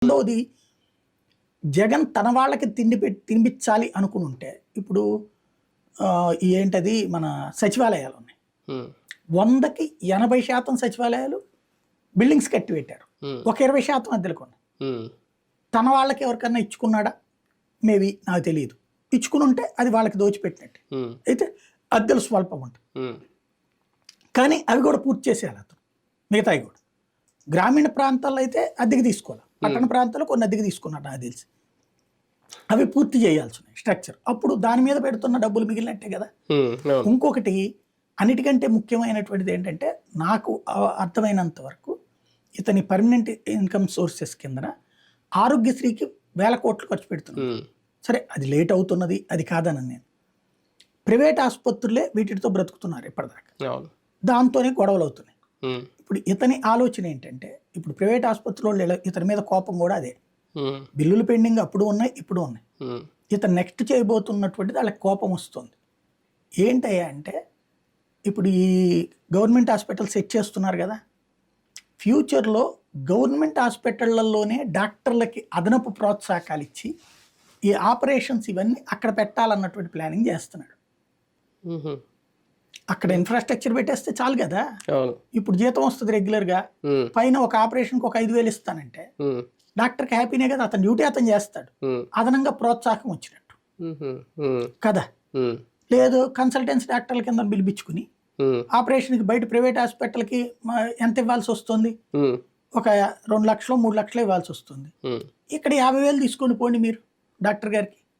రెండోది జగన్ తన వాళ్ళకి తినిపించాలి అనుకుని ఉంటే ఇప్పుడు ఏంటది మన సచివాలయాలు ఉన్నాయి. 100కి 80% సచివాలయాలు బిల్డింగ్స్ కట్టి పెట్టారు. ఒక 20% అద్దెలకు ఉన్నాయి. తన వాళ్ళకి ఎవరికన్నా ఇచ్చుకున్నాడా? మేబీ నాకు తెలియదు. ఇచ్చుకుని ఉంటే అది వాళ్ళకి దోచిపెట్టినట్టు. అయితే అద్దెలు స్వల్పం ఉంటాయి, కానీ అవి కూడా పూర్తి చేసేయాలి అతను. మిగతాయి కూడా గ్రామీణ ప్రాంతాల్లో అయితే అద్దెకి తీసుకోవాలి, పట్టణ ప్రాంతాల్లో కొన్ని అద్దెకి తీసుకున్నాడు నాకు తెలిసి. అవి పూర్తి చేయాల్సి ఉన్నాయి స్ట్రక్చర్. అప్పుడు దాని మీద పెడుతున్న డబ్బులు మిగిలినట్టే కదా. ఇంకొకటి అన్నిటికంటే ముఖ్యమైనటువంటిది ఏంటంటే, నాకు అర్థమైనంత వరకు ఇతని పర్మనెంట్ ఇన్కమ్ సోర్సెస్ కిందన ఆరోగ్యశ్రీకి 1000 కోట్లు ఖర్చు పెడుతున్నాను. సరే, అది లేట్ అవుతున్నది, అది కాదని నేను. ప్రైవేట్ ఆసుపత్రులే వీటితో బ్రతుకుతున్నారు ఇప్పటిదాకా, దాంతోనే గొడవలు అవుతున్నాయి. ఇప్పుడు ఇతని ఆలోచన ఏంటంటే, ఇప్పుడు ప్రైవేట్ ఆసుపత్రులు ఇతని మీద కోపం కూడా అదే. బిల్లులు పెండింగ్ అప్పుడు ఉన్నాయి, ఇప్పుడు ఉన్నాయి. ఇతను నెక్స్ట్ చేయబోతున్నటువంటిది వాళ్ళకి కోపం వస్తుంది. ఏంటయ్యా అంటే, ఇప్పుడు ఈ గవర్నమెంట్ హాస్పిటల్ సెట్ చేస్తున్నారు కదా, ఫ్యూచర్లో గవర్నమెంట్ హాస్పిటళ్లలోనే డాక్టర్లకి అదనపు ప్రోత్సాహకాలు ఇచ్చి ఈ ఆపరేషన్స్ ఇవన్నీ అక్కడ పెట్టాలన్నటువంటి ప్లానింగ్ చేస్తున్నాడు. అక్కడ ఇన్ఫ్రాస్ట్రక్చర్ పెట్టేస్తే చాలు కదా. ఇప్పుడు జీతం వస్తుంది రెగ్యులర్గా, పైన ఒక ఆపరేషన్కి ఒక 5,000 ఇస్తానంటే డాక్టర్కి హ్యాపీనే కదా, అతను డ్యూటీ అతను చేస్తాడు, అదనంగా ప్రోత్సాహం వచ్చినట్టు కదా. లేదు, కన్సల్టెన్సీ డాక్టర్ల కింద పిలిపించుకుని ఆపరేషన్కి బయట ప్రైవేట్ హాస్పిటల్కి ఎంత ఇవ్వాల్సి వస్తుంది? ఒక 2 లక్షలు 3 లక్షలు ఇవ్వాల్సి వస్తుంది. ఇక్కడ 50,000 తీసుకొని పోండి మీరు డాక్టర్ గారికి.